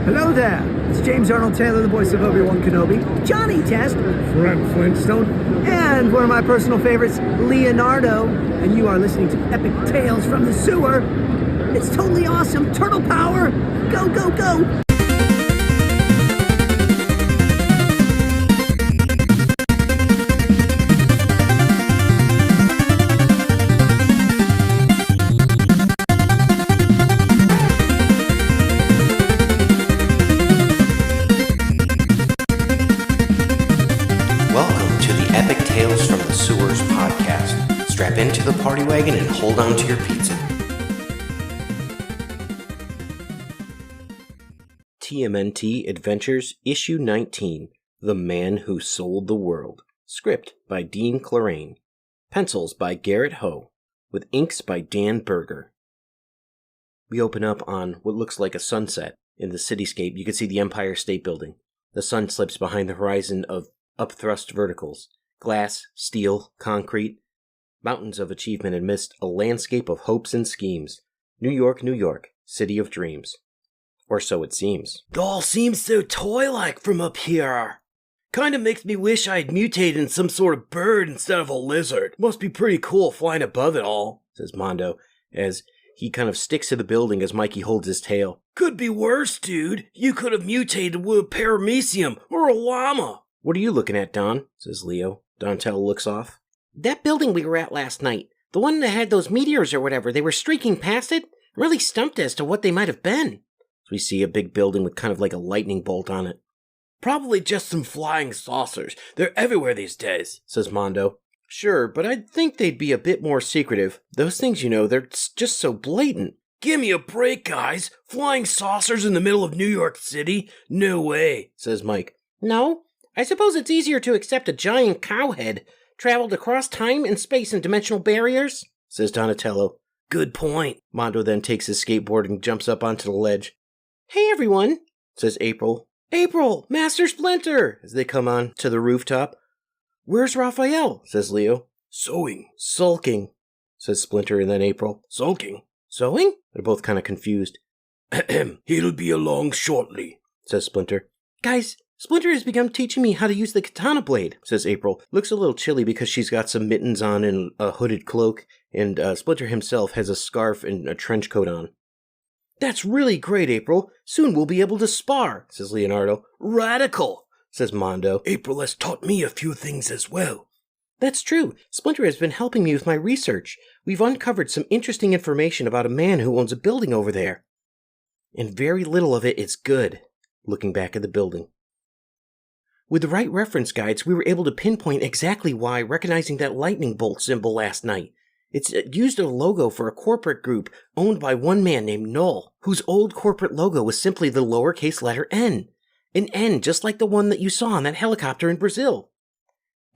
Hello there. It's James Arnold Taylor, the voice of Obi-Wan Kenobi, Johnny Test, Fred Flintstone, and one of my personal favorites, Leonardo. And you are listening to Epic Tales from the Sewer. It's totally awesome. Turtle power. Go, go, go. Strap into the party wagon and hold on to your pizza. TMNT Adventures, Issue 19, The Man Who Sold the World. Script by Dean Clarraine. Pencils by Garrett Ho. With inks by Dan Berger. We open up on what looks like a sunset. In the cityscape, you can see the Empire State Building. The sun slips behind the horizon of upthrust verticals. Glass, steel, concrete. Mountains of achievement amidst a landscape of hopes and schemes. New York, New York, city of dreams. Or so it seems. It all seems so toy-like from up here. Kinda makes me wish I'd mutated in some sort of bird instead of a lizard. Must be pretty cool flying above it all, says Mondo, as he kind of sticks to the building as Mikey holds his tail. Could be worse, dude. You could have mutated with a paramecium or a llama. What are you looking at, Don? Says Leo. Donatello looks off. That building we were at last night, the one that had those meteors or whatever, they were streaking past it, really stumped as to what they might have been. So we see a big building with kind of like a lightning bolt on it. Probably just some flying saucers. They're everywhere these days, says Mondo. Sure, but I'd think they'd be a bit more secretive. Those things, you know, they're just so blatant. Give me a break, guys. Flying saucers in the middle of New York City? No way, says Mike. No, I suppose it's easier to accept a giant cowhead traveled across time and space and dimensional barriers, says Donatello. Good point. Mondo then takes his skateboard and jumps up onto the ledge. Hey everyone, says April. April, Master Splinter, as they come on to the rooftop. Where's Raphael? Says Leo. Sewing. Sulking, says Splinter, and then April. Sulking? Sewing? They're both kind of confused. He'll be along shortly, says Splinter. Guys, Splinter has begun teaching me how to use the katana blade, says April. Looks a little chilly because she's got some mittens on and a hooded cloak, and Splinter himself has a scarf and a trench coat on. That's really great, April. Soon we'll be able to spar, says Leonardo. Radical, says Mondo. April has taught me a few things as well. That's true. Splinter has been helping me with my research. We've uncovered some interesting information about a man who owns a building over there. And very little of it is good, looking back at the building. With the right reference guides, we were able to pinpoint exactly why, recognizing that lightning bolt symbol last night. It's used as a logo for a corporate group owned by one man named Null, whose old corporate logo was simply the lowercase letter N. An N just like the one that you saw on that helicopter in Brazil.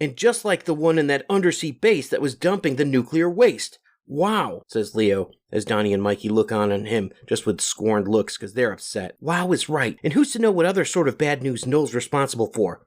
And just like the one in that undersea base that was dumping the nuclear waste. Wow, says Leo, as Donnie and Mikey look on him just with scorned looks because they're upset. Wow is right, and who's to know what other sort of bad news Null's responsible for?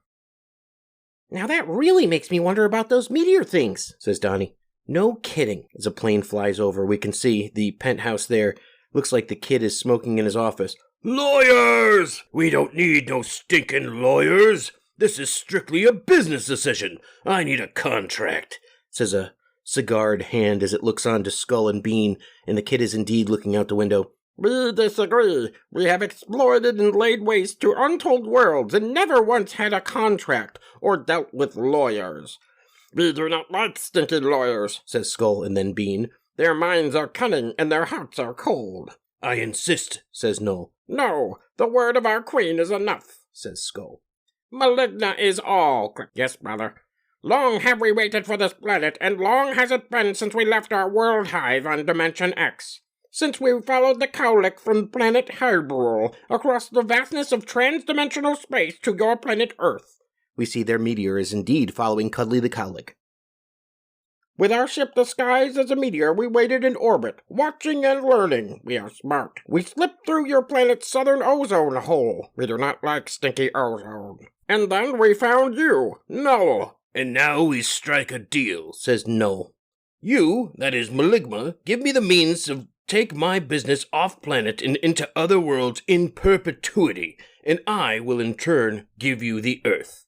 Now that really makes me wonder about those meteor things, says Donnie. No kidding. As a plane flies over, we can see the penthouse there. Looks like the kid is smoking in his office. Lawyers! We don't need no stinking lawyers. This is strictly a business decision. I need a contract, says a cigared hand as it looks on to Skull and Bean, and the kid is indeed looking out the window. We disagree. We have exploited and laid waste to untold worlds and never once had a contract or dealt with lawyers. We do not like stinky lawyers, says Skull and then Bean. Their minds are cunning and their hearts are cold. I insist, says Null. No, the word of our queen is enough, says Skull. Maligna is all. Yes, brother. Long have we waited for this planet, and long has it been since we left our world hive on Dimension X. Since we followed the cowlick from planet Hyrule across the vastness of trans-dimensional space to your planet Earth. We see their meteor is indeed following Cuddly the Cowlick. With our ship disguised as a meteor, we waited in orbit, watching and learning. We are smart. We slipped through your planet's southern ozone hole. We do not like stinky ozone. And then we found you, Null. And now we strike a deal, says Null. You, that is Maligna, give me the means of take my business off-planet and into other worlds in perpetuity, and I will in turn give you the Earth.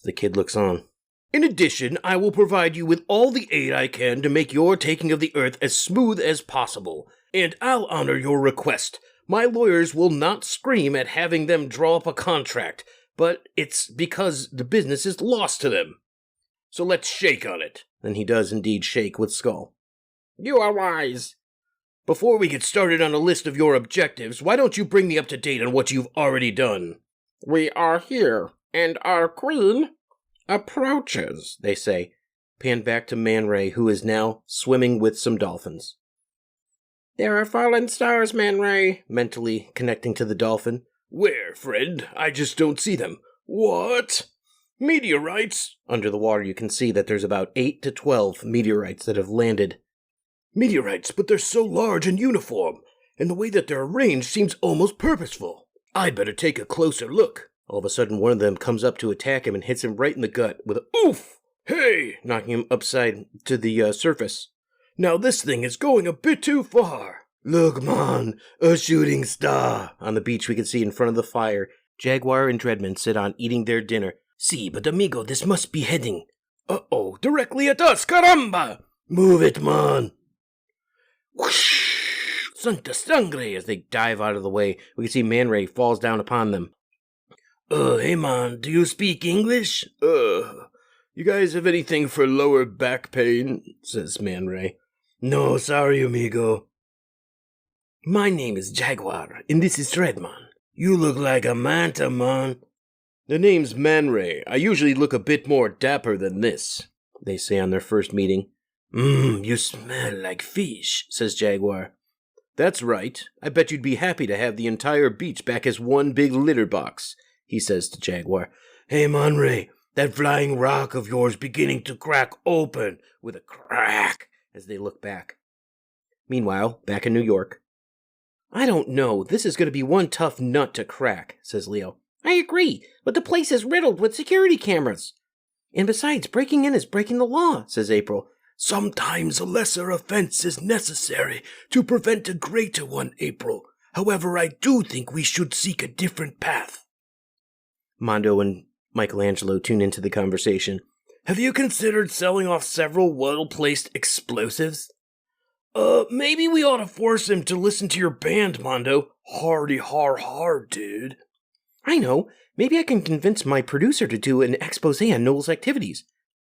The kid looks on. In addition, I will provide you with all the aid I can to make your taking of the Earth as smooth as possible, and I'll honor your request. My lawyers will not scream at having them draw up a contract, but it's because the business is lost to them. So let's shake on it. Then he does indeed shake with Skull. You are wise. Before we get started on a list of your objectives, why don't you bring me up to date on what you've already done? We are here, and our queen approaches, they say. Pan back to Man Ray, who is now swimming with some dolphins. There are fallen stars, Man Ray. Mentally connecting to the dolphin. Where, friend? I just don't see them. What? Meteorites? Under the water you can see that there's about 8 to 12 meteorites that have landed. Meteorites, but they're so large and uniform, and the way that they're arranged seems almost purposeful. I'd better take a closer look. All of a sudden one of them comes up to attack him and hits him right in the gut with a oof! Hey! Knocking him upside to the surface. Now this thing is going a bit too far. Look, man, a shooting star. On the beach we can see in front of the fire, Jaguar and Dreadmon sit on eating their dinner. See, but amigo, this must be heading. Uh-oh, directly at us, caramba! Move it, man. Whoosh! Santa sangre! As they dive out of the way, we can see Man Ray falls down upon them. Hey man, do you speak English? You guys have anything for lower back pain? Says Man Ray. No, sorry, amigo. My name is Jaguar, and this is Dreadmon. You look like a manta, man. The name's Man Ray. I usually look a bit more dapper than this, they say on their first meeting. You smell like fish, says Jaguar. That's right. I bet you'd be happy to have the entire beach back as one big litter box, he says to Jaguar. Hey, Man Ray, that flying rock of yours beginning to crack open with a crack as they look back. Meanwhile, back in New York. I don't know. This is going to be one tough nut to crack, says Leo. I agree, but the place is riddled with security cameras. And besides, breaking in is breaking the law, says April. Sometimes a lesser offense is necessary to prevent a greater one, April. However, I do think we should seek a different path. Mondo and Michelangelo tune into the conversation. Have you considered selling off several well-placed explosives? Maybe we ought to force him to listen to your band, Mondo. Hardy har, dude. I know. Maybe I can convince my producer to do an expose on Null's activities.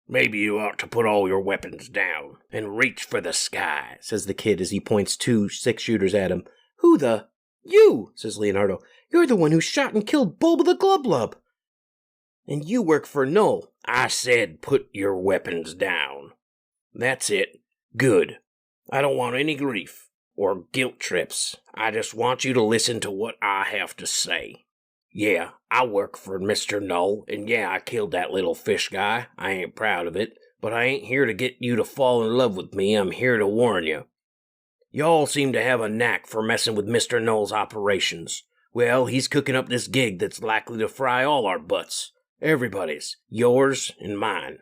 Maybe you ought to put all your weapons down and reach for the sky, says the kid as he points 2 6-shooters at him. Who the? You, says Leonardo. You're the one who shot and killed Bulba the Glublub. And you work for Null. I said put your weapons down. That's it. Good. I don't want any grief or guilt trips. I just want you to listen to what I have to say. Yeah, I work for Mr. Null, and yeah, I killed that little fish guy. I ain't proud of it, but I ain't here to get you to fall in love with me. I'm here to warn you. Y'all seem to have a knack for messing with Mr. Null's operations. Well, he's cooking up this gig that's likely to fry all our butts. Everybody's. Yours and mine.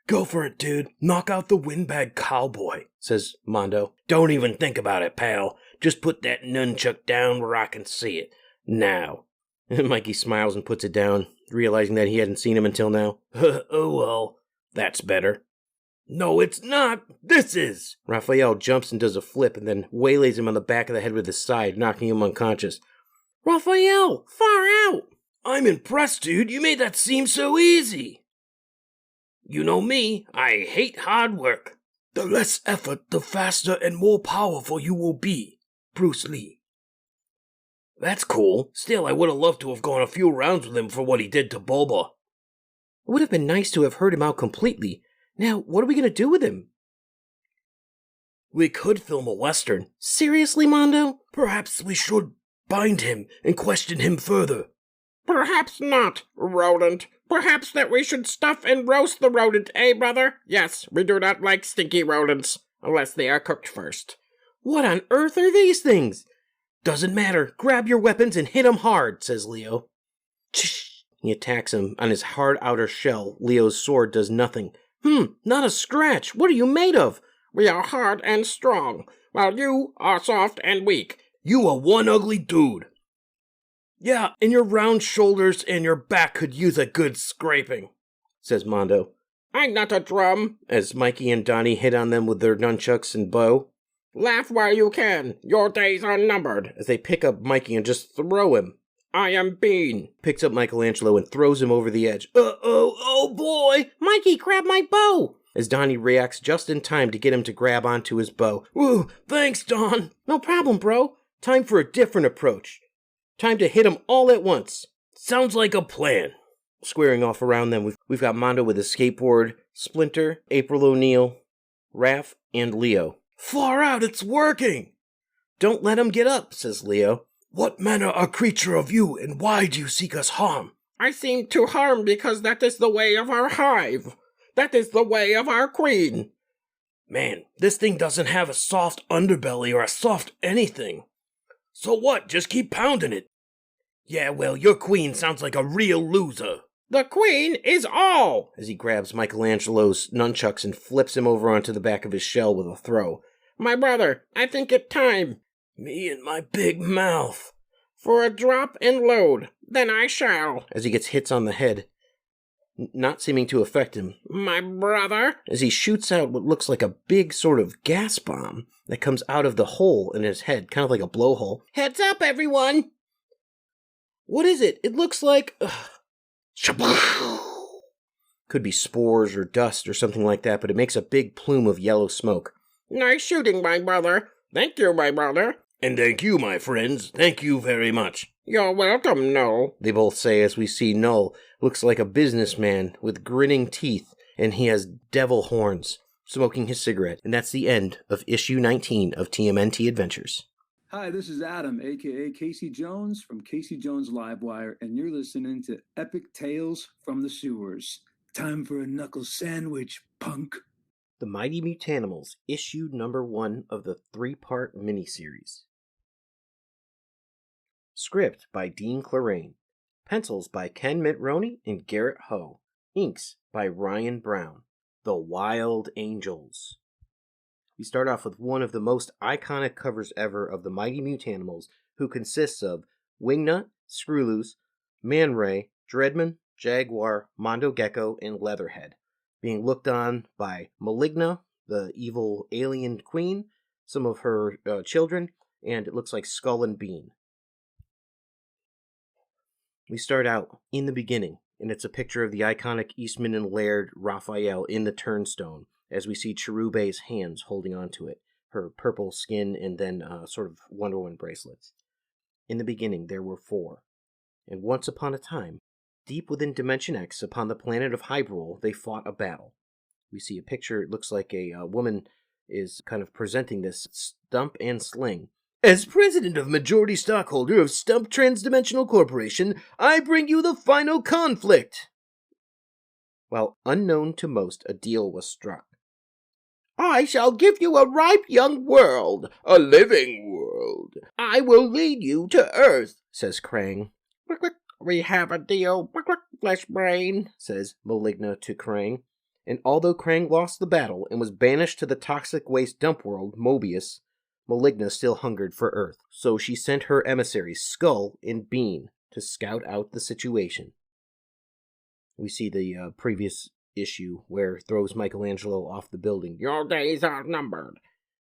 Go for it, dude. Knock out the windbag cowboy, says Mondo. Don't even think about it, pal. Just put that nunchuck down where I can see it. Now. Mikey smiles and puts it down, realizing that he hadn't seen him until now. Oh well, that's better. No, it's not. This is. Raphael jumps and does a flip and then waylays him on the back of the head with his side, knocking him unconscious. Raphael, far out. I'm impressed, dude. You made that seem so easy. You know me. I hate hard work. The less effort, the faster and more powerful you will be. Bruce Lee. That's cool. Still, I would have loved to have gone a few rounds with him for what he did to Bulba. It would have been nice to have heard him out completely. Now, what are we going to do with him? We could film a western. Seriously, Mondo? Perhaps we should bind him and question him further. Perhaps not, rodent. Perhaps that we should stuff and roast the rodent, eh, brother? Yes, we do not like stinky rodents, unless they are cooked first. What on earth are these things? Doesn't matter. Grab your weapons and hit him hard, says Leo. Shh. He attacks him on his hard outer shell. Leo's sword does nothing. Not a scratch. What are you made of? We are hard and strong. while you are soft and weak. You are one ugly dude. Yeah, and your round shoulders and your back could use a good scraping, says Mondo, I'm not a drum. as Mikey and Donnie hit on them with their nunchucks and bow, Laugh while you can. Your days are numbered. as they pick up Mikey and just throw him. I am Bean. Picks up Michelangelo and throws him over the edge. Oh boy! Mikey, grab my bow! As Donnie reacts just in time to get him to grab onto his bow. Woo, thanks, Don. No problem, bro. Time for a different approach. Time to hit them all at once. Sounds like a plan. Squaring off around them, we've got Mondo with his skateboard, Splinter, April O'Neil, Raph, and Leo. Far out, it's working. Don't let him get up, says Leo. What manner a creature of you, and why do you seek us harm? I seem to harm because that is the way of our hive. That is the way of our queen. Man, this thing doesn't have a soft underbelly or a soft anything. So what, just keep pounding it. Yeah, well, your queen sounds like a real loser. The queen is all. As he grabs Michelangelo's nunchucks and flips him over onto the back of his shell with a throw. My brother, I think it time. Me and my big mouth. For a drop and load, then I shall. As he gets hits on the head, not seeming to affect him. My brother. As he shoots out what looks like a big sort of gas bomb that comes out of the hole in his head, kind of like a blowhole. Heads up, everyone! What is it? It looks like... Could be spores or dust or something like that, but it makes a big plume of yellow smoke. Nice shooting, my brother. Thank you, my brother. And thank you, my friends. Thank you very much. You're welcome, Null. They both say as we see Null looks like a businessman with grinning teeth, and he has devil horns, smoking his cigarette. And that's the end of issue 19 of TMNT Adventures. Hi, this is Adam, aka Casey Jones from Casey Jones Livewire, and you're listening to Epic Tales from the Sewers. Time for a knuckle sandwich, punk. The Mighty Mutanimals, issue number 1 of the 3-part miniseries. Script by Dean Clarrain. Pencils by Ken Mitroni and Garrett Ho. Inks by Ryan Brown. The Wild Angels. We start off with one of the most iconic covers ever of the Mighty Mutanimals, who consists of Wingnut, Screwloose, Man Ray, Dreadmon, Jaguar, Mondo Gecko, and Leatherhead, being looked on by Maligna, the evil alien queen, some of her children, and it looks like Skull and Bean. We start out in the beginning, and it's a picture of the iconic Eastman and Laird Raphael in the turnstone, as we see Cherubae's hands holding onto it, her purple skin and then sort of Wonder Woman bracelets. In the beginning there were 4, and once upon a time, deep within Dimension X, upon the planet of Hyrule, they fought a battle. We see a picture, it looks like a woman is kind of presenting this stump and sling. As president of majority stockholder of Stump Transdimensional Corporation, I bring you the final conflict. Well, unknown to most, a deal was struck. I shall give you a ripe young world, a living world. I will lead you to Earth, says Krang. We have a deal, flesh brain, says Maligna to Krang. And although Krang lost the battle and was banished to the toxic waste dump world, Mobius, Maligna still hungered for Earth. So she sent her emissaries, Skull and Bean, to scout out the situation. We see the previous issue where it throws Michelangelo off the building. Your days are numbered.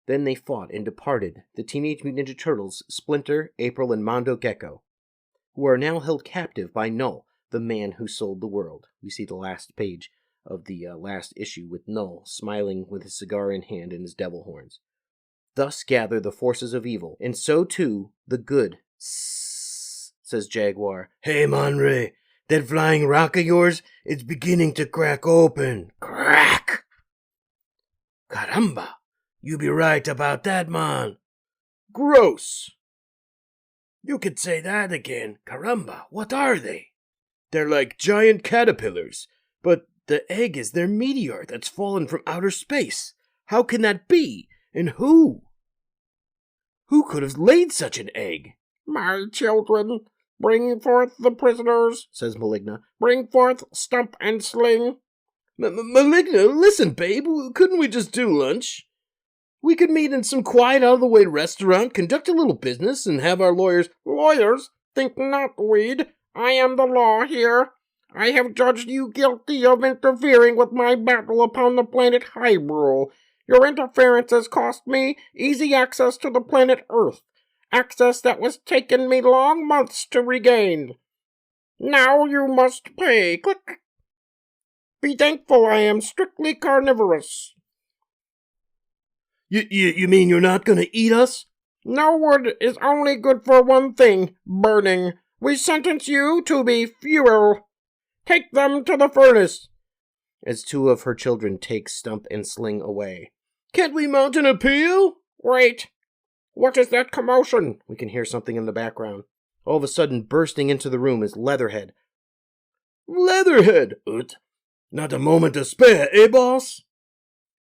Then they fought and departed, the Teenage Mutant Ninja Turtles, Splinter, April, and Mondo Gecko, who are now held captive by Null, the man who sold the world. We see the last page of the last issue with Null smiling with his cigar in hand and his devil horns. Thus gather the forces of evil, and so too the good, says Jaguar. Hey, Monray, that flying rock of yours, it's beginning to crack open. Crack! Caramba! You be right about that, man. Gross! You could say that again. Caramba, what are they? They're like giant caterpillars, but the egg is their meteor that's fallen from outer space. How can that be? And who? Who could have laid such an egg? My children, bring forth the prisoners, says Maligna. Bring forth Stump and Sling. Maligna, listen, babe. Couldn't we just do lunch? We could meet in some quiet, out-of-the-way restaurant, conduct a little business, and have our lawyers... Lawyers? Think not, Weed. I am the law here. I have judged you guilty of interfering with my battle upon the planet Hyrule. Your interference has cost me easy access to the planet Earth. Access that was taken me long months to regain. Now you must pay. Click. Be thankful I am strictly carnivorous. You mean you're not gonna eat us? No wood is only good for one thing, burning. We sentence you to be fuel. Take them to the furnace. As two of her children take Stump and Sling away. Can't we mount an appeal? Wait. What is that commotion? We can hear something in the background. All of a sudden, bursting into the room is Leatherhead. Leatherhead! Not a moment to spare, eh, boss?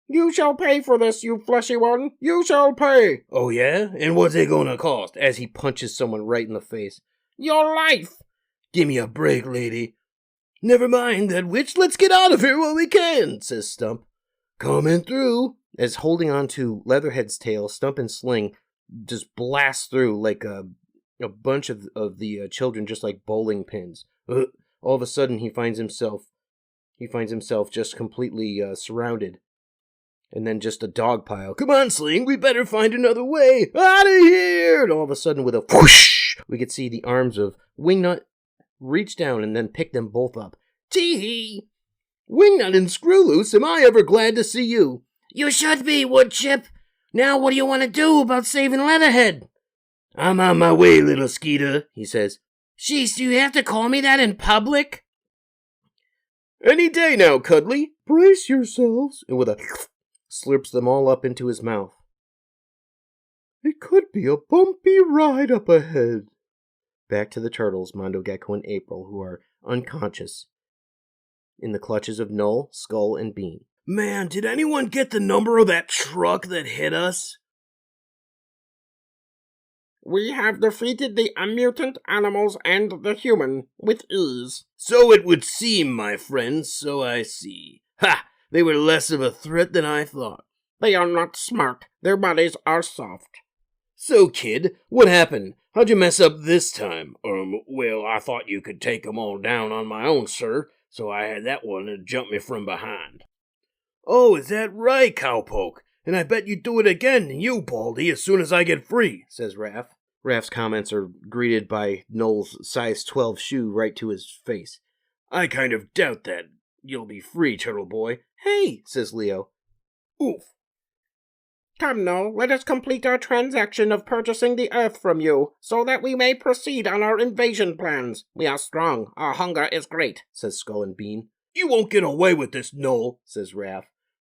You shall pay for this, you fleshy one. You shall pay. Oh, yeah? And what's it gonna cost? As he punches someone right in the face. Your life. Give me a break, lady. Never mind that witch. Let's get out of here while we can, says Stump. Coming through. As holding on to Leatherhead's tail, Stump and Sling just blast through like a bunch of the children, just like bowling pins. All of a sudden, he finds himself just completely surrounded. And then just a dog pile. Come on, Sling, we better find another way. Out of here! And all of a sudden, with a whoosh, we could see the arms of Wingnut reach down and then pick them both up. Tee-hee! Wingnut and Screwloose, am I ever glad to see you? You should be, Woodchip. Now what do you want to do about saving Leatherhead? I'm on my way, little Skeeter, he says. Sheesh, do you have to call me that in public? Any day now, Cuddly. Brace yourselves. And with a slurps them all up into his mouth. It could be a bumpy ride up ahead. Back to the turtles, Mondo, Gecko, and April, who are unconscious in the clutches of Null, Skull, and Bean. Man, did anyone get the number of that truck that hit us? We have defeated the mutant animals and the human with ease. So it would seem, my friends, so I see. Ha! They were less of a threat than I thought. They are not smart. Their bodies are soft. So, kid, what happened? How'd you mess up this time? Well, I thought you could take 'em all down on my own, sir, so I had that one to jump me from behind. Oh, is that right, Cowpoke? And I bet you do it again, you, Baldy, as soon as I get free, says Raph. Raph's comments are greeted by Null's size 12 shoe right to his face. I kind of doubt that you'll be free, Turtle Boy. Hey, says Leo. Oof. Come now, let us complete our transaction of purchasing the Earth from you, so that we may proceed on our invasion plans. We are strong. Our hunger is great, says Skull and Bean. You won't get away with this, Null, says Raph.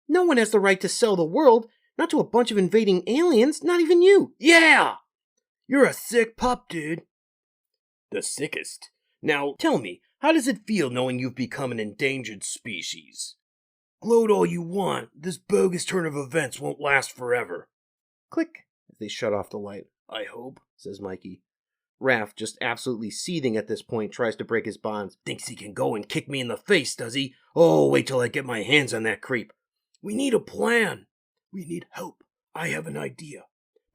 No one has the right to sell the world, not to a bunch of invading aliens, not even you. Yeah! You're a sick pup, dude. The sickest. Now, tell me, how does it feel knowing you've become an endangered species? Gloat all you want, this bogus turn of events won't last forever. Click, as they shut off the light. I hope, says Mikey. Raph, just absolutely seething at this point, tries to break his bonds. Thinks he can go and kick me in the face, does he? Oh, wait till I get my hands on that creep. We need a plan. We need help. I have an idea.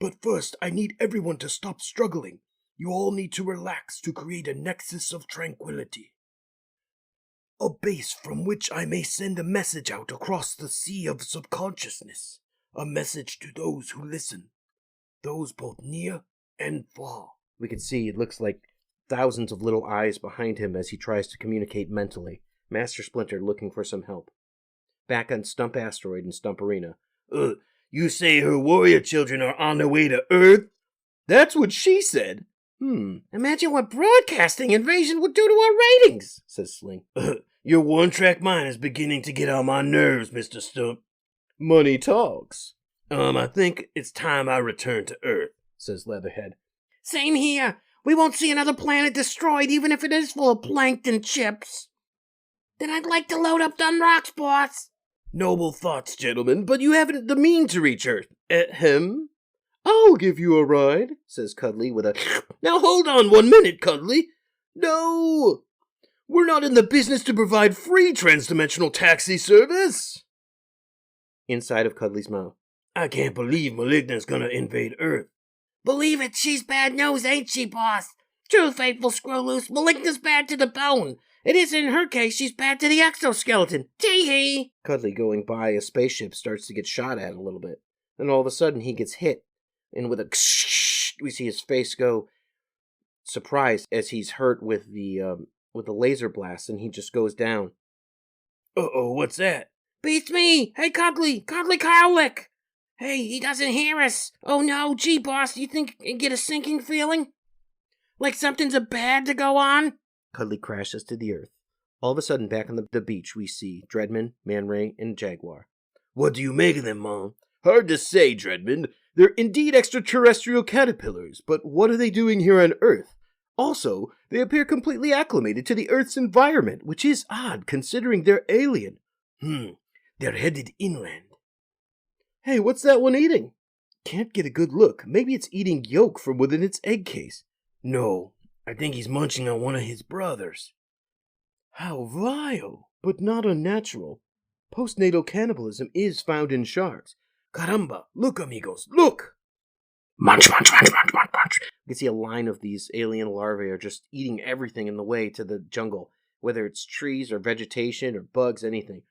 But first, I need everyone to stop struggling. You all need to relax to create a nexus of tranquility. A base from which I may send a message out across the sea of subconsciousness. A message to those who listen. Those both near and far. We can see it looks like thousands of little eyes behind him as he tries to communicate mentally. Master Splinter looking for some help. Back on Stump Asteroid and Stump Arena. You say her warrior children are on their way to Earth? That's what she said. Imagine what broadcasting invasion would do to our ratings, says Sling. Your one-track mind is beginning to get on my nerves, Mr. Stump. Money talks. I think it's time I return to Earth, says Leatherhead. Same here. We won't see another planet destroyed, even if it is full of plankton chips. Then I'd like to load up on rocks, boss. Noble thoughts, gentlemen, but you haven't the means to reach Earth. Him? I'll give you a ride, says Cuddly with a... Now hold on 1 minute, Cuddly. No! We're not in the business to provide free transdimensional taxi service. Inside of Cuddly's mouth. I can't believe Maligna's gonna invade Earth. Believe it, she's bad news, ain't she, boss? True, faithful Screwloose, Maligna's bad to the bone. It is in her case she's bad to the exoskeleton. Tee-hee! Cuddly, going by a spaceship, starts to get shot at a little bit. Then all of a sudden he gets hit, and with a we see his face go surprised as he's hurt with the laser blast, and he just goes down. Uh-oh, what's that? Beats me! Hey, Cuddly Cowlick! Hey, he doesn't hear us! Oh no, gee, boss, do you think you get a sinking feeling? Like something's bad to go on? Cuddly crashes to the earth. All of a sudden, back on the beach, we see Dreadmon, Man Ray, and Jaguar. What do you make of them, Mom? Hard to say, Dreadmon. They're indeed extraterrestrial caterpillars, but what are they doing here on Earth? Also, they appear completely acclimated to the Earth's environment, which is odd considering they're alien. They're headed inland. Hey, what's that one eating? Can't get a good look. Maybe it's eating yolk from within its egg case. No, I think he's munching on one of his brothers. How vile, but not unnatural. Postnatal cannibalism is found in sharks. Caramba, look, amigos, look! Munch, munch, munch, munch, munch, munch. You can see a line of these alien larvae are just eating everything in the way to the jungle, whether it's trees or vegetation or bugs, anything.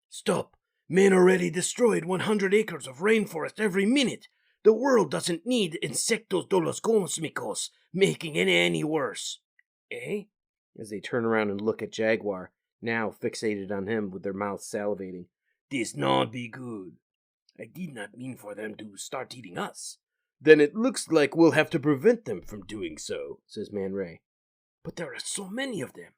Stop! Man already destroyed 100 acres of rainforest every minute. The world doesn't need insectos de los cosmicos, making it any worse. Eh? As they turn around and look at Jaguar, now fixated on him with their mouths salivating. This not be good. I did not mean for them to start eating us. Then it looks like we'll have to prevent them from doing so, says Man Ray. But there are so many of them.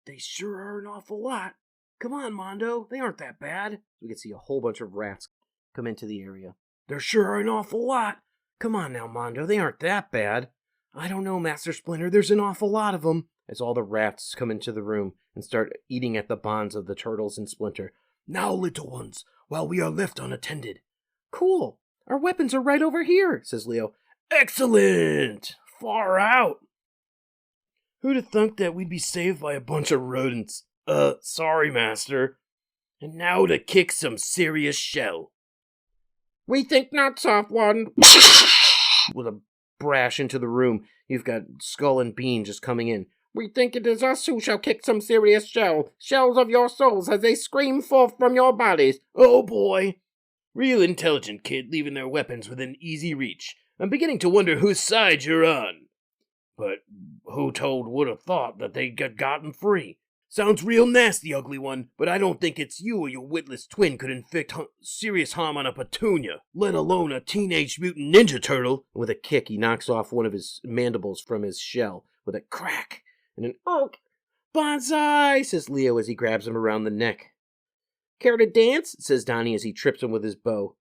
They sure are an awful lot. Come on, Mondo, they aren't that bad. We can see a whole bunch of rats come into the area. There sure are an awful lot. Come on now, Mondo, they aren't that bad. I don't know, Master Splinter, there's an awful lot of them. As all the rats come into the room and start eating at the bonds of the turtles and Splinter. Now, little ones, while we are left unattended. Cool. Our weapons are right over here, says Leo. Excellent! Far out! Who'd have thunk that we'd be saved by a bunch of rodents? Sorry, Master. And now to kick some serious shell. We think not, soft one. With a brash into the room, you've got Skull and Bean just coming in. We think it is us who shall kick some serious shell. Shells of your souls as they scream forth from your bodies. Oh boy. Real intelligent kid leaving their weapons within easy reach. I'm beginning to wonder whose side you're on. But who told would have thought that they'd get gotten free? Sounds real nasty, ugly one, but I don't think it's you or your witless twin could inflict serious harm on a petunia, let alone a teenage mutant ninja turtle. With a kick, he knocks off one of his mandibles from his shell with a crack and an oak. Bonsai, says Leo as he grabs him around the neck. Care to dance? Says Donnie as he trips him with his bow.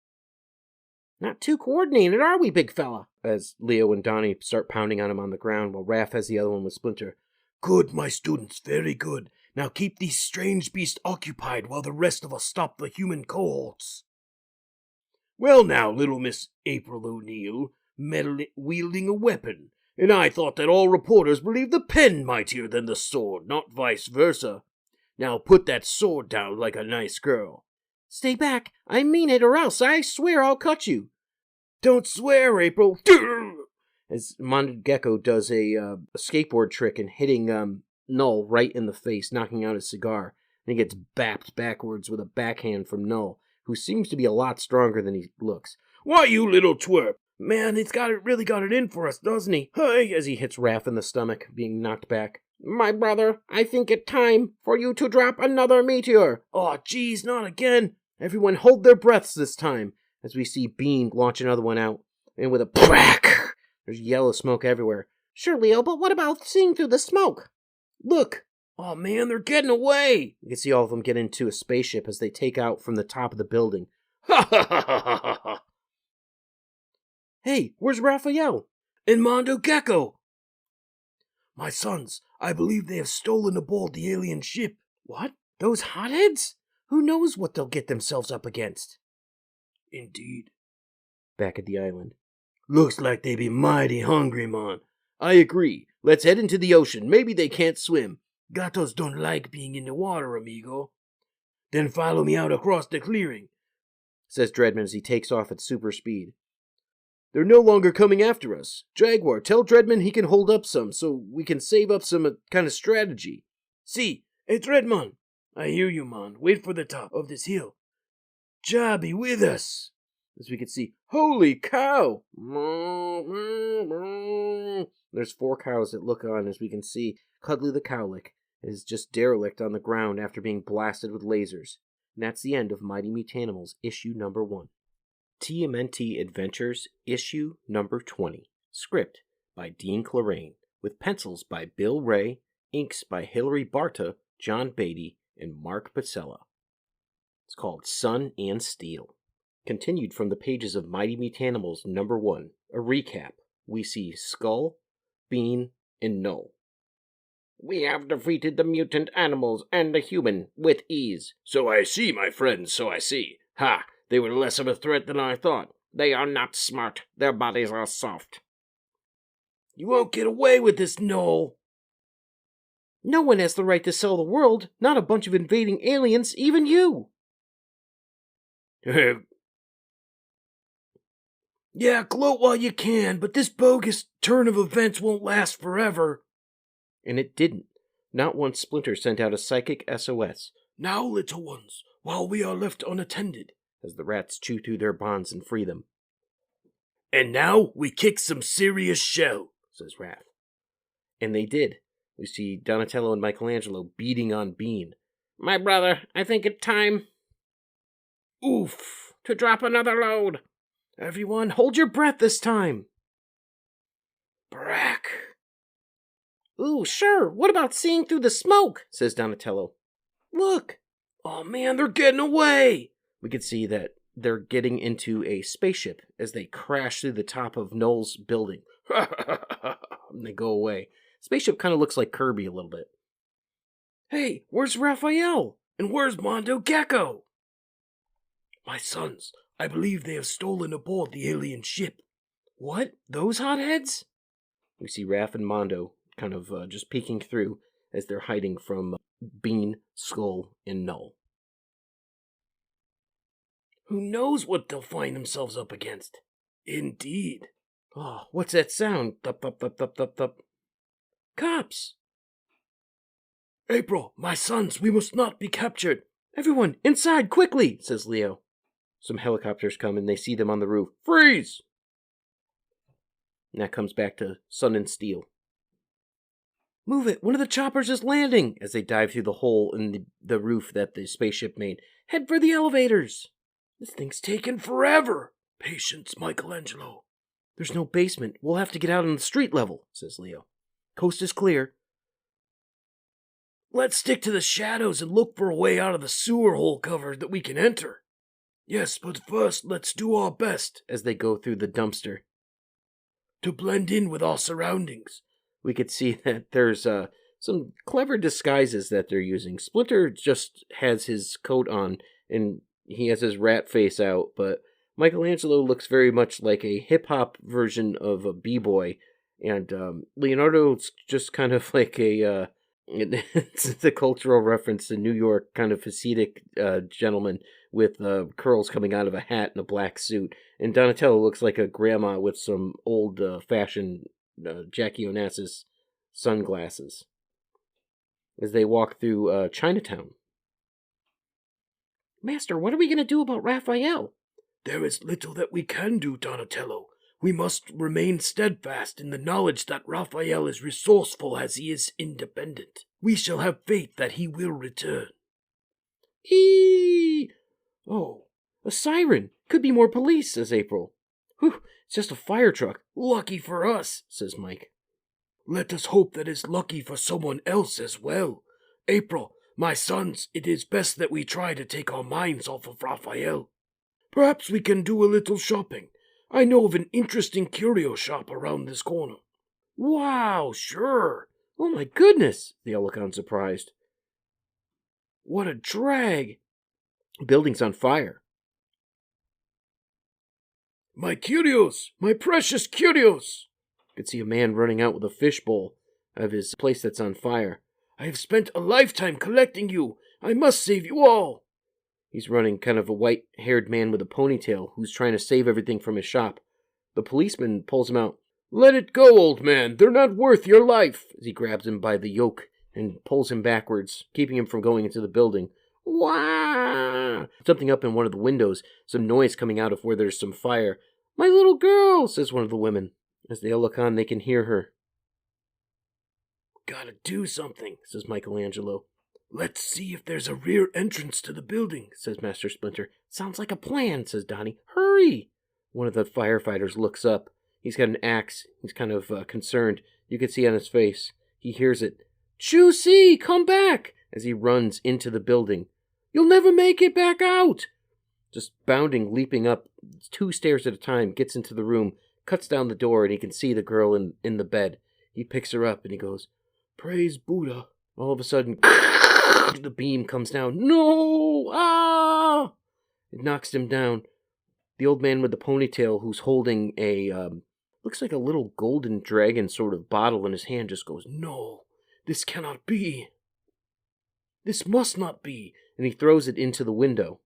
Not too coordinated, are we, big fella? As Leo and Donnie start pounding on him on the ground while Raph has the other one with Splinter. Good, my students, very good. Now keep these strange beasts occupied while the rest of us stop the human cohorts. Well now, little Miss April O'Neil, wielding a weapon, and I thought that all reporters believed the pen mightier than the sword, not vice versa. Now put that sword down like a nice girl. Stay back, I mean it, or else I swear I'll cut you. Don't swear, April. As Gecko does a skateboard trick and hitting Null right in the face, knocking out his cigar. And he gets bapped backwards with a backhand from Null, who seems to be a lot stronger than he looks. Why, you little twerp! Man, he's really got it in for us, doesn't he? Hey! As he hits Raph in the stomach, being knocked back. My brother, I think it time for you to drop another meteor. Oh, geez, not again. Everyone hold their breaths this time, as we see Bean launch another one out. And with a crack, there's yellow smoke everywhere. Sure, Leo, but what about seeing through the smoke? Look! Oh man, they're getting away! You can see all of them get into a spaceship as they take out from the top of the building. Ha ha ha ha ha ha! Hey, where's Raphael? And Mondo Gecko! My sons, I believe they have stolen aboard the alien ship. What? Those hotheads? Who knows what they'll get themselves up against? Indeed. Back at the island. Looks like they be mighty hungry, mon. I agree. Let's head into the ocean. Maybe they can't swim. Gatos don't like being in the water, amigo. Then follow me out across the clearing. says Dreadmon as he takes off at super speed. They're no longer coming after us. Jaguar, tell Dreadmon he can hold up some so we can save up some kind of strategy. See, hey Dreadmon, I hear you, man. Wait for the top of this hill. Ja, be with us. As we can see, holy cow! There's 4 cows that look on as we can see Cuddly the Cowlick is just derelict on the ground after being blasted with lasers. And that's the end of Mighty Mutanimals issue number 1. TMNT Adventures issue number 20. Script by Dean Clarrain, with pencils by Bill Ray, inks by Hilary Barta, John Beatty, and Mark Pacella. It's called Sun and Steel. Continued from the pages of Mighty Mutanimals number 1, a recap. We see Skull, Bean, and Null. We have defeated the mutant animals and the human with ease. So I see, my friends, so I see. Ha! They were less of a threat than I thought. They are not smart. Their bodies are soft. You won't get away with this, Null. No one has the right to sell the world, not a bunch of invading aliens, even you. Yeah, gloat while you can, but this bogus turn of events won't last forever. And it didn't. Not once Splinter sent out a psychic SOS. Now, little ones, while we are left unattended, as the rats chew through their bonds and free them. And now we kick some serious shell, says Wrath. And they did. We see Donatello and Michelangelo beating on Bean. My brother, I think it's time... Oof! To drop another load. Everyone, hold your breath this time. Brack. Ooh, sure. What about seeing through the smoke? Says Donatello. Look. Oh man, they're getting away. We can see that they're getting into a spaceship as they crash through the top of Null's building. And they go away. Spaceship kind of looks like Kirby a little bit. Hey, where's Raphael? And where's Mondo Gecko? My sons, I believe they have stolen aboard the alien ship. What? Those hotheads? We see Raph and Mondo kind of just peeking through as they're hiding from Bean, Skull, and Null. Who knows what they'll find themselves up against? Indeed. Oh, what's that sound? Thup, thup, thup, thup, thup, thup. Cops! April, my sons, we must not be captured. Everyone, inside, quickly, says Leo. Some helicopters come and they see them on the roof. Freeze! And that comes back to Sun and Steel. Move it, one of the choppers is landing! As they dive through the hole in the roof that the spaceship made. Head for the elevators! This thing's taken forever. Patience, Michelangelo. There's no basement. We'll have to get out on the street level, says Leo. Coast is clear. Let's stick to the shadows and look for a way out of the sewer hole cover that we can enter. Yes, but first let's do our best, as they go through the dumpster, to blend in with our surroundings. We could see that there's some clever disguises that they're using. Splinter just has his coat on, and he has his rat face out, but Michelangelo looks very much like a hip-hop version of a b-boy, and Leonardo's just kind of like a... it's a cultural reference to New York kind of Hasidic gentleman with curls coming out of a hat and a black suit. And Donatello looks like a grandma with some old fashioned Jackie Onassis sunglasses as they walk through Chinatown. Master, what are we going to do about Raphael? There is little that we can do, Donatello. We must remain steadfast in the knowledge that Raphael is resourceful as he is independent. We shall have faith that he will return. Eee! Oh, a siren. Could be more police, says April. Whew, it's just a fire truck. Lucky for us, says Mike. Let us hope that it's lucky for someone else as well. April, my sons, it is best that we try to take our minds off of Raphael. Perhaps we can do a little shopping. I know of an interesting curio shop around this corner. Wow, sure. Oh my goodness, they all look unsurprised. What a drag. Building's on fire. My curios! My precious curios! Could see a man running out with a fishbowl of his place that's on fire. I have spent a lifetime collecting you. I must save you all. He's running, kind of a white-haired man with a ponytail who's trying to save everything from his shop. The policeman pulls him out. Let it go, old man. They're not worth your life. As he grabs him by the yoke and pulls him backwards, keeping him from going into the building. Wah! Something up in one of the windows, some noise coming out of where there's some fire. My little girl, says one of the women. As they all look on, they can hear her. Gotta do something, says Michelangelo. Let's see if there's a rear entrance to the building, says Master Splinter. Sounds like a plan, says Donnie. Hurry! One of the firefighters looks up. He's got an axe. He's kind of concerned. You can see on his face. He hears it. Juicy, come back! As he runs into the building. You'll never make it back out! Just bounding, leaping up 2 stairs at a time, gets into the room, cuts down the door, and he can see the girl in the bed. He picks her up and he goes, Praise Buddha. All of a sudden, the beam comes down. No! Ah! It knocks him down. The old man with the ponytail who's holding a, looks like a little golden dragon sort of bottle in his hand just goes, No, this cannot be. This must not be. And he throws it into the window.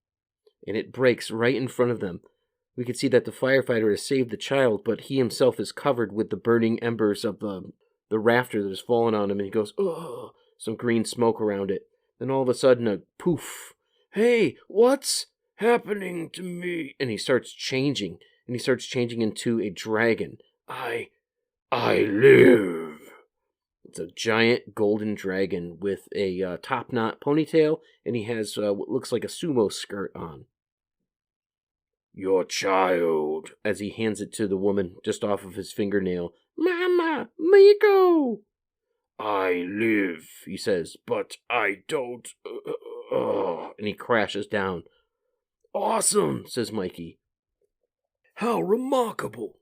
And it breaks right in front of them. We can see that the firefighter has saved the child, but he himself is covered with the burning embers of the rafter that has fallen on him, and he goes, ugh, some green smoke around it. Then all of a sudden, a poof. Hey, what's happening to me? And he starts changing into a dragon. I live. It's a giant golden dragon with a top-knot ponytail, and he has what looks like a sumo skirt on. Your child, as he hands it to the woman just off of his fingernail. Mama, Miko! I live, he says, but I don't. And he crashes down. Awesome, says Mikey. How remarkable.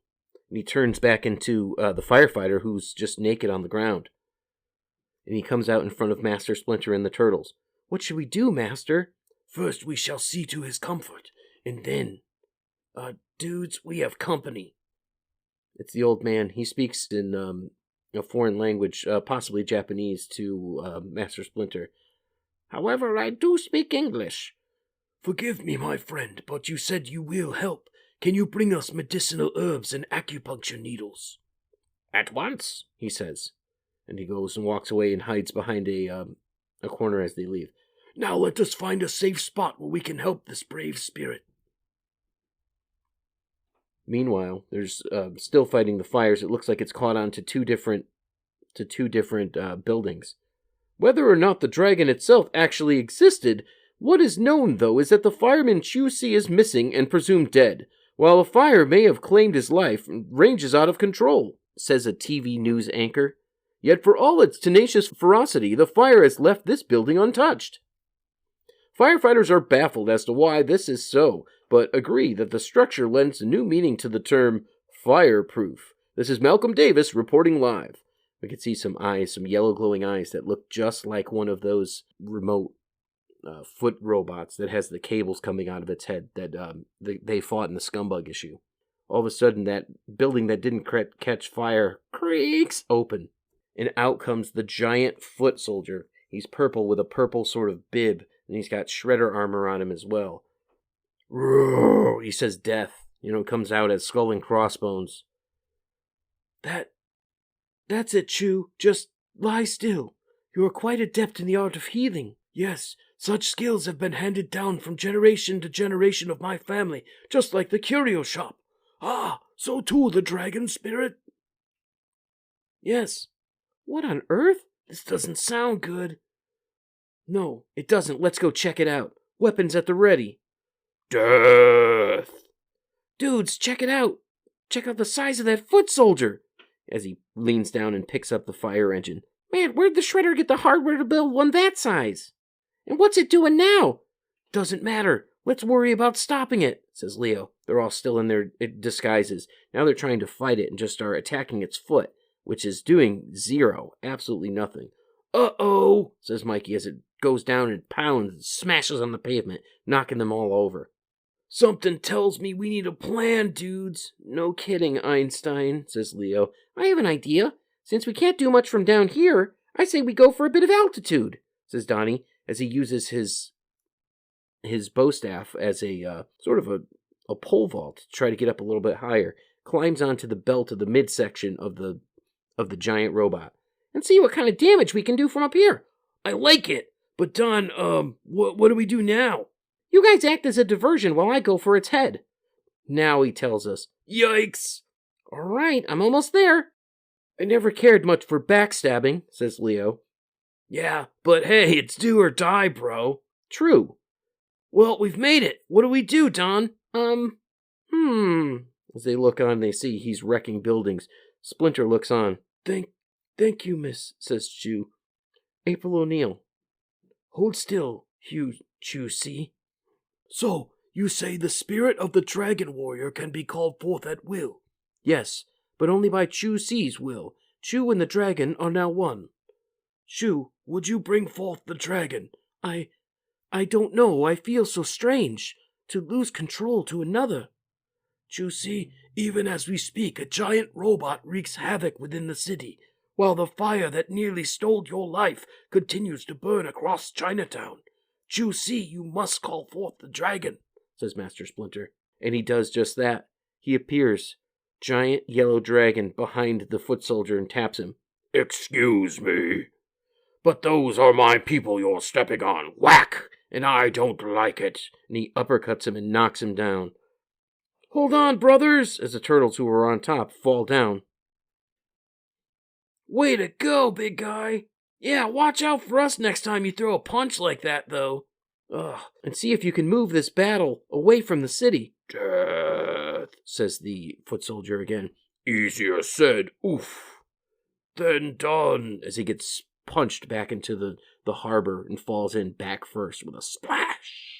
And he turns back into the firefighter who's just naked on the ground. And he comes out in front of Master Splinter and the turtles. What should we do, Master? First we shall see to his comfort, and then... dudes, we have company. It's the old man. He speaks in a foreign language, possibly Japanese, to Master Splinter. However, I do speak English. Forgive me, my friend, but you said you will help. Can you bring us medicinal herbs and acupuncture needles? At once, he says. And he goes and walks away and hides behind a corner as they leave. Now let us find a safe spot where we can help this brave spirit. Meanwhile, there's still fighting the fires. It looks like it's caught on to two different buildings. Whether or not the dragon itself actually existed, what is known, though, is that the fireman Chu-Si is missing and presumed dead, while the fire may have claimed his life and ranges out of control, says a TV news anchor. Yet for all its tenacious ferocity, the fire has left this building untouched. Firefighters are baffled as to why this is so, but agree that the structure lends a new meaning to the term fireproof. This is Malcolm Davis reporting live. We can see some eyes, some yellow glowing eyes that look just like one of those remote foot robots that has the cables coming out of its head that they fought in the Scumbug issue. All of a sudden, that building that didn't catch fire creaks open, and out comes the giant foot soldier. He's purple with a purple sort of bib, and he's got shredder armor on him as well. Roar, he says death. Comes out as skull and crossbones. That's it, Chew. Just lie still. You are quite adept in the art of healing. Yes, such skills have been handed down from generation to generation of my family, just like the curio shop. Ah, so too the dragon spirit. Yes. What on earth? This doesn't sound good. No, it doesn't. Let's go check it out. Weapons at the ready. Death! Dudes, check it out. Check out the size of that foot soldier. As he leans down and picks up the fire engine. Man, where'd the shredder get the hardware to build one that size? And what's it doing now? Doesn't matter. Let's worry about stopping it, says Leo. They're all still in their disguises. Now they're trying to fight it and just start attacking its foot, which is doing zero, absolutely nothing. Uh-oh, says Mikey as it goes down and pounds and smashes on the pavement, knocking them all over. Something tells me we need a plan, dudes. No kidding, Einstein, says Leo. I have an idea. Since we can't do much from down here, I say we go for a bit of altitude, says Donnie, as he uses his his bow staff as a sort of a pole vault to try to get up a little bit higher. Climbs onto the belt of the midsection of the giant robot. And see what kind of damage we can do from up here. I like it. But Don, what do we do now? You guys act as a diversion while I go for its head. Now he tells us. Yikes. All right, I'm almost there. I never cared much for backstabbing, says Leo. Yeah, but hey, it's do or die, bro. True. Well, we've made it. What do we do, Don? As they look on, they see he's wrecking buildings. Splinter looks on. Thank you, miss, says Chew. April O'Neil. Hold still, Chew, see? So, you say the spirit of the Dragon Warrior can be called forth at will? Yes, but only by Chew C's will. Chew and the dragon are now one. Chew, would you bring forth the dragon? I don't know. I feel so strange. To lose control to another. Chew, see, even as we speak, a giant robot wreaks havoc within the city, while the fire that nearly stole your life continues to burn across Chinatown. Chew, see, you must call forth the dragon, says Master Splinter. And he does just that. He appears, giant yellow dragon, behind the foot soldier and taps him. Excuse me, but those are my people you're stepping on. Whack! And I don't like it. And he uppercuts him and knocks him down. Hold on, brothers, as the turtles who are on top fall down. Way to go, big guy. Yeah, watch out for us next time you throw a punch like that, though. And see if you can move this battle away from the city. Death, says the foot soldier again. Easier said, oof, than done. As he gets punched back into the harbor and falls in back first with a splash.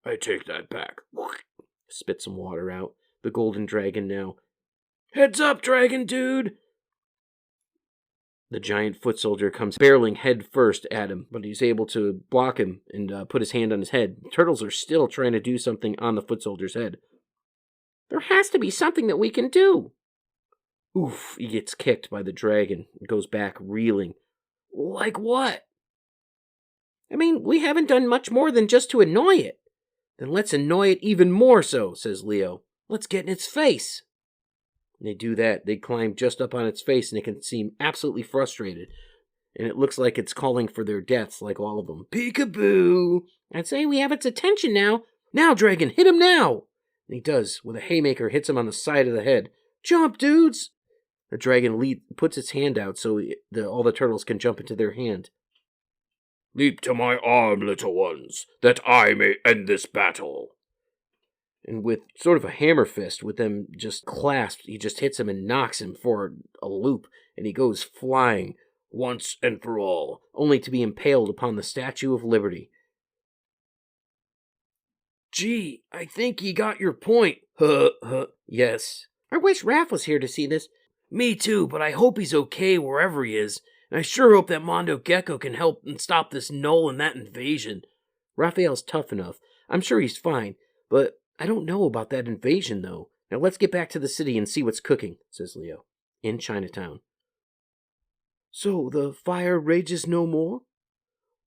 I take that back. Spit some water out. The golden dragon now. Heads up, dragon dude! The giant foot soldier comes barreling head first at him, but he's able to block him and put his hand on his head. The turtles are still trying to do something on the foot soldier's head. There has to be something that we can do. Oof, he gets kicked by the dragon and goes back reeling. Like what? I mean, we haven't done much more than just to annoy it. Then let's annoy it even more so, says Leo. Let's get in its face. And they do that. They climb just up on its face, and it can seem absolutely frustrated. And it looks like it's calling for their deaths, like all of them. Peekaboo! I'd say we have its attention now. Now, dragon, hit him now! And he does, with a haymaker, hits him on the side of the head. Jump, dudes! The dragon puts its hand out so all the turtles can jump into their hand. Leap to my arm, little ones, that I may end this battle. And with sort of a hammer fist, with them just clasped, he just hits him and knocks him for a loop, and he goes flying, once and for all, only to be impaled upon the Statue of Liberty. Gee, I think he got your point. Yes. I wish Raph was here to see this. Me too, but I hope he's okay wherever he is. And I sure hope that Mondo Gecko can help and stop this Null and that invasion. Raphael's tough enough. I'm sure he's fine, but I don't know about that invasion, though. Now let's get back to the city and see what's cooking, says Leo, in Chinatown. So the fire rages no more?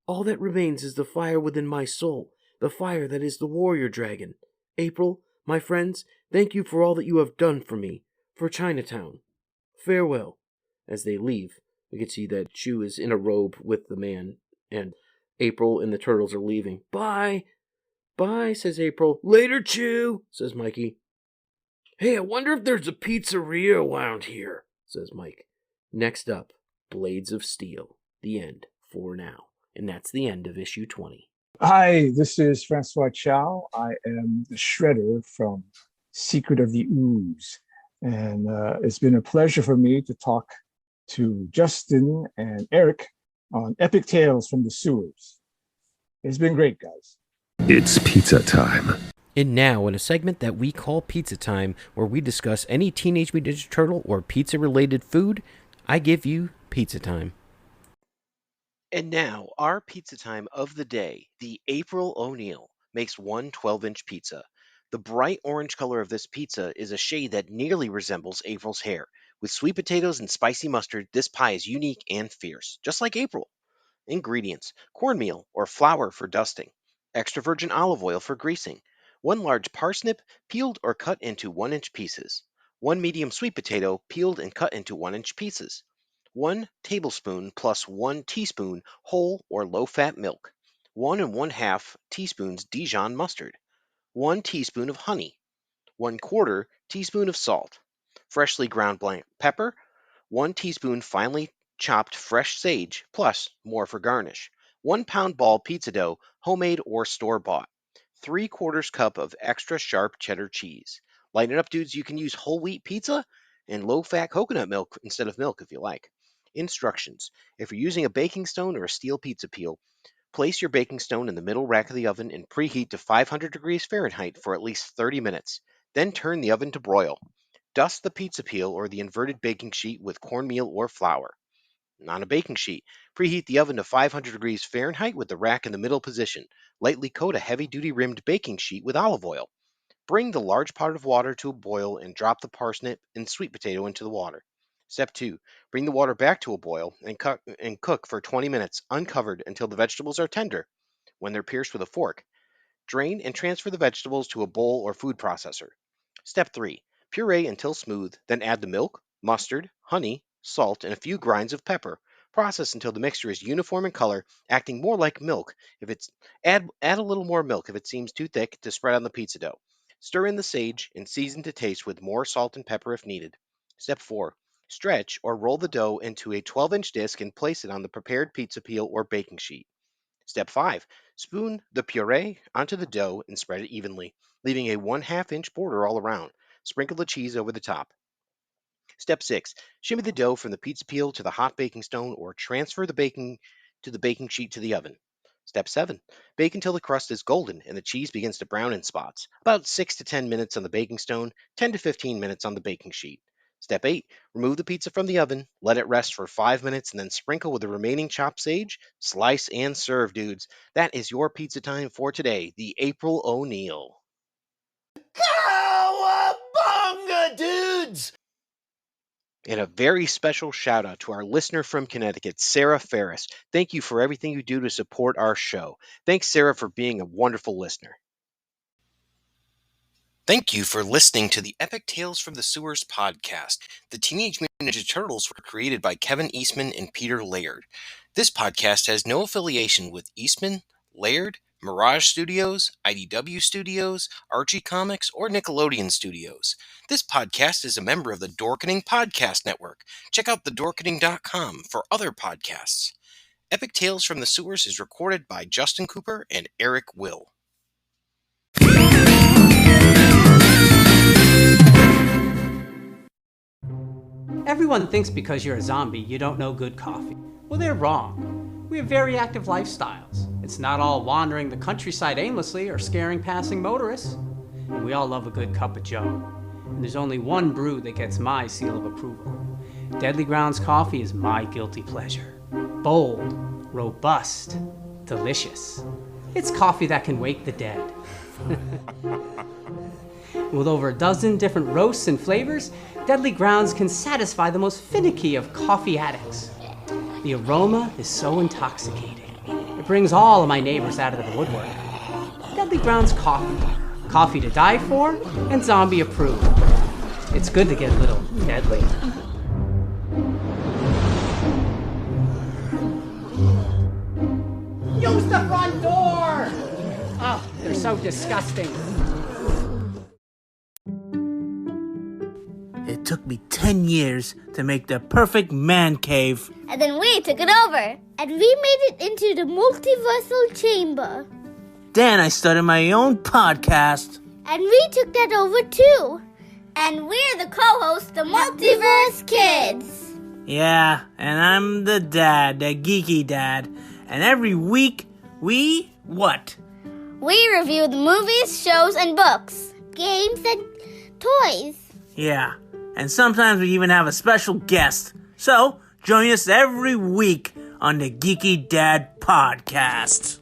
All that remains is the fire within my soul, the fire that is the warrior dragon. April, my friends, thank you for all that you have done for me, for Chinatown. Farewell. As they leave, we can see that Chew is in a robe with the man, and April and the turtles are leaving. Bye. Bye, says April. Later, Chew, says Mikey. Hey, I wonder if there's a pizzeria around here, says Mike. Next up, Blades of Steel. The end, for now. And that's the end of issue 20. Hi, this is Francois Chow. I am the Shredder from Secret of the Ooze. And it's been a pleasure for me to talk to Justin and Eric on Epic Tales from the Sewers. It's been great, guys. It's pizza time. And now, in a segment that we call Pizza Time, where we discuss any Teenage Mutant Ninja Turtle or pizza-related food, I give you Pizza Time. And now, our pizza time of the day. The April O'Neil makes one 12-inch pizza. The bright orange color of this pizza is a shade that nearly resembles April's hair. With sweet potatoes and spicy mustard, this pie is unique and fierce, just like April. Ingredients: cornmeal or flour for dusting, extra virgin olive oil for greasing, 1 large parsnip peeled or cut into 1-inch pieces, 1 medium sweet potato peeled and cut into 1-inch pieces, 1 tablespoon plus 1 teaspoon whole or low-fat milk, 1 1/2 teaspoons Dijon mustard, 1 teaspoon of honey, 1/4 teaspoon of salt, freshly ground black pepper, 1 teaspoon finely chopped fresh sage, plus more for garnish, 1 pound ball pizza dough, homemade or store-bought, 3/4 cup of extra sharp cheddar cheese. Lighten it up, dudes. You can use whole wheat pizza and low-fat coconut milk instead of milk if you like. Instructions. If you're using a baking stone or a steel pizza peel, place your baking stone in the middle rack of the oven and preheat to 500 degrees Fahrenheit for at least 30 minutes. Then turn the oven to broil. Dust the pizza peel or the inverted baking sheet with cornmeal or flour. On a baking sheet, preheat the oven to 500 degrees Fahrenheit with the rack in the middle position. Lightly coat a heavy-duty rimmed baking sheet with olive oil. Bring the large pot of water to a boil and drop the parsnip and sweet potato into the water. Step 2. Bring the water back to a boil and cook for 20 minutes uncovered until the vegetables are tender. When they're pierced with a fork, drain and transfer the vegetables to a bowl or food processor. Step 3. Puree until smooth, then add the milk, mustard, honey, salt, and a few grinds of pepper. Process until the mixture is uniform in color, acting more like milk. Add a little more milk if it seems too thick to spread on the pizza dough. Stir in the sage and season to taste with more salt and pepper if needed. Step 4. Stretch or roll the dough into a 12-inch disc and place it on the prepared pizza peel or baking sheet. Step 5. Spoon the puree onto the dough and spread it evenly, leaving a 1/2-inch border all around. Sprinkle the cheese over the top. Step 6. Shimmy the dough from the pizza peel to the hot baking stone or transfer the baking sheet to the oven. Step 7. Bake until the crust is golden and the cheese begins to brown in spots. About 6 to 10 minutes on the baking stone, 10 to 15 minutes on the baking sheet. Step 8. Remove the pizza from the oven, let it rest for 5 minutes, and then sprinkle with the remaining chopped sage. Slice and serve, dudes. That is your pizza time for today, the April O'Neil. Cowabunga, dudes! And a very special shout out to our listener from Connecticut, Sara Fares. Thank you for everything you do to support our show. Thanks, Sara, for being a wonderful listener. Thank you for listening to the Epic Tales from the Sewers podcast. The Teenage Mutant Ninja Turtles were created by Kevin Eastman and Peter Laird. This podcast has no affiliation with Eastman, Laird, Mirage Studios, IDW Studios, Archie Comics, or Nickelodeon Studios. This podcast is a member of the Dorkening Podcast Network. Check out thedorkening.com for other podcasts. Epic Tales from the Sewers is recorded by Justin Cooper and Eric Will. Everyone thinks because you're a zombie, you don't know good coffee. Well, they're wrong. We have very active lifestyles. It's not all wandering the countryside aimlessly or scaring passing motorists. And we all love a good cup of joe. And there's only one brew that gets my seal of approval. Deadly Grounds coffee is my guilty pleasure. Bold, robust, delicious. It's coffee that can wake the dead. With over a dozen different roasts and flavors, Deadly Grounds can satisfy the most finicky of coffee addicts. The aroma is so intoxicating. It brings all of my neighbors out of the woodwork. Deadly Grounds coffee. Coffee to die for and zombie approved. It's good to get a little deadly. Use the front door! Oh, they're so disgusting. It took me 10 years to make the perfect man cave. And then we took it over. And we made it into the multiversal chamber. Then I started my own podcast. And we took that over too. And we're the co-hosts, the Multiverse Kids. Yeah, and I'm the dad, the geeky dad. And every week, we what? We review the movies, shows, and books. Games and toys. Yeah, and sometimes we even have a special guest. So, join us every week on the Geeky Dad Podcast.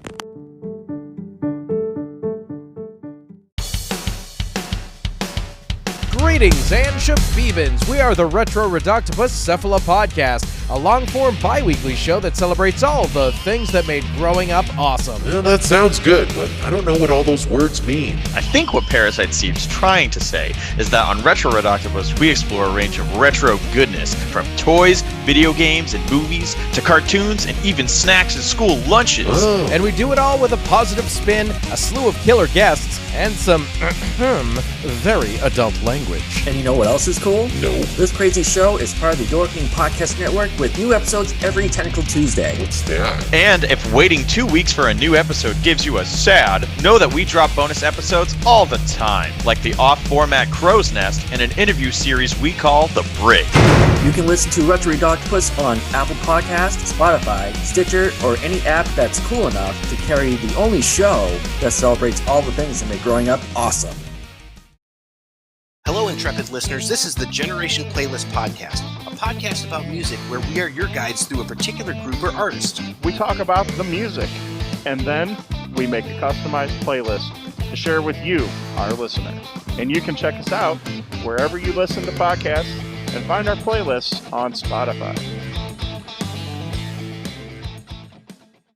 Greetings and shabibans. We are the Retro Reductibus Cephala Podcast, a long-form bi-weekly show that celebrates all the things that made growing up awesome. Well, that sounds good, but I don't know what all those words mean. I think what Parasite seems trying to say is that on Retro Red Octopus, we explore a range of retro goodness, from toys, video games, and movies, to cartoons, and even snacks and school lunches. Oh. And we do it all with a positive spin, a slew of killer guests, and some very adult language. And you know what else is cool? No. This crazy show is part of the Your King Podcast Network with new episodes every Tentacle Tuesday. What's that? And if waiting 2 weeks for a new episode gives you a sad, know that we drop bonus episodes all the time, like the off-format Crow's Nest and an interview series we call The Brig. You can listen to Retro Red Octopus on Apple Podcasts, Spotify, Stitcher, or any app that's cool enough to carry the only show that celebrates all the things that make growing up awesome. Hello, intrepid listeners. This is the Generation Playlist Podcast, a podcast about music where we are your guides through a particular group or artist. We talk about the music, and then we make a customized playlist to share with you, our listener. And you can check us out wherever you listen to podcasts and find our playlists on Spotify.